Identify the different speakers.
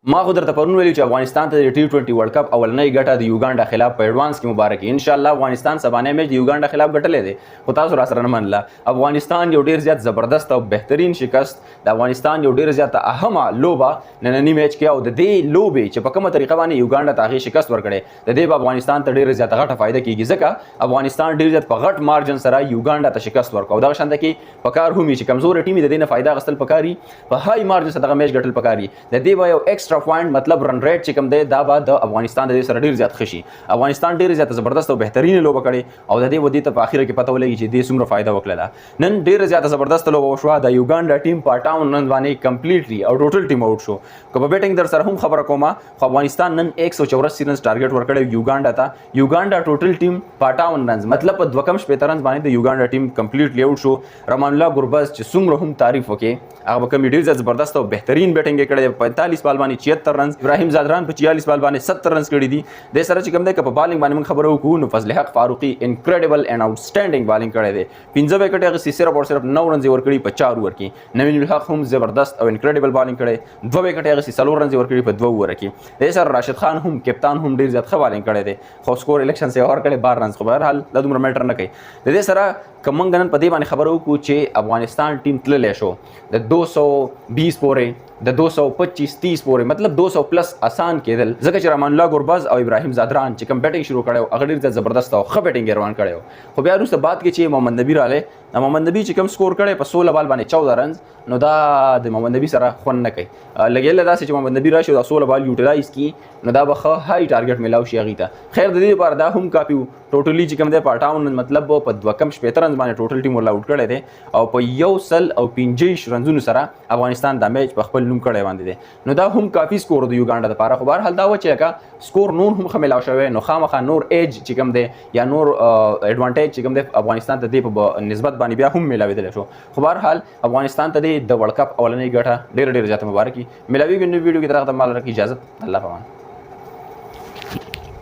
Speaker 1: ما خو درته پرون ویلي چې افغانستان ته د T20 ورلد کپ اولنۍ ګټه د یوګانډا خلاف په ایډوانس کې مبارکي ان شاء الله. افغانستان سبانه میچ د یوګانډا خلاف ګټلې دی خو تاسو را سره نه منله. افغانستان یو ډیر زیات زبردست او بهترین شکست د افغانستان یو ډیر زیات اهمه لوبه نننی میچ کې او د دې لوبې چې په کومه طریقه باندې یوګانډا ته هغې شکست ورکړی د دې به افغانستان ته ډیر زیات غټه فایده کیږي ځکه افغانستان ډیر زیات په غټ مارجن سره یوګانډا ته شکست ورکړ او دغه شانته کې په کار هم چې کمزورې ټیم د دې نه فایده اخیستل پکاري په هاي مارجن سره دغه میچ ګټل پکاري د دې به یو ایکسترا پوینټ مطلب رن ریټ چې کوم دی دا به د افغانستان د دې سره ډیر زیات خشي. افغانستان ډیر زیات زبردست او بهترین لوبه کړې او د دې ودې ته په اخر کې پته ولګي چې دې څومره فایده وکړه. نن ډیر زیات زبردست لوبه وشوه د یوګانډا ټیم په 58 رن باندې کمپلیټلی او ټوټل ټیم آوټ شو. که په بیټینګ در سره هم خبره کومه خو افغانستان نن 184 رنز ټارګټ ورکړی یوګانډا ته. یوګانډا ټوټل ټیم په 58 رنز مطلب په 2.15 رنز باندې د یوګانډا ټیم کمپلیټلی آوټ شو. رمان الله ګوربز چې څومره هم تعریف وکړي هغه به ډیر زیات زبردست او بهترین بیټینګ کړی 45 بال باندې 76 رنز. ابراهیم زادران په 46 بال باندې 70 رنز کړي دي. د سره چې کوم دی که په بالینګ باندې موږ خبرو وکړو نو فضل حق فاروقي انکریډیبل اینڈ آوټسټینډینګ بالینګ کړی دی. 15 وکټ هغه صرف او صرف 9 رنز ورکړي په 4 اوور کې. نوین الحق هم زبردست او انکریډیبل بالینګ کړی 2 وکټ هغه 4 رنز ورکړي په 2 اوور کې. د سره راشد خان هم کپتان هم ډیر زیات ښه بالینګ کړی دی خو سکور الیکشن سه اور کړي 12 رنز خو بهر حال د دومره میټر نه کوي. د دې سره کومنګ نن په دې باندې خبرو وکړو چې افغانستان ټیم تللی شو د 220 پورې د 225-30 پورې مطلب 200 پلس آسان کېدل ځکه چې رحمان الله ګوربز او ابراهیم زادران چې کوم بیټینګ شروع کړی هغه ډېر زبردست او ښه بیټینګ روان کړی خو بیا وروسته بعد کې چې محمد نبی راغی محمد نبی چې کوم سکور کړی په 16 بال باندې 14 رنز نو دا د محمد نبی سره خوند نه کوي. لګېدله داسې چې محمد نبی راشي دا 16 بال یوټیلایز کړي نو دا به ښه هاي ټارګټ میلاو شي هغې ته. خیر د دې لپاره دا هم کافي و ټوټلي چې کوم دی په 58 مطلب په 2.15 رنز باندې ټوټل ټیم ورله آوټ کړی دی او په 125 رنزونو سره افغانستان دا میچ په خپل نوم کړی باندې دی نو دا هم کافي سکور د یوګانډا لپاره. خو بهرحال دا و چې لکه سکور نور هم ښه میلاو شوی نو خامخا نور ایج چې کوم دی یا نور ایډوانټیج چې کوم دی افغانستان ته دې په نسبت باندې بیا هم میلاوېدلی شو. خو بهرحال افغانستان ته د ورلد کپ اولنۍ ګټه ډېره زیاته مبارکي میلاویږي. نو ویډیو کې تر هغه ته مال راکړي اجازت الله پامان.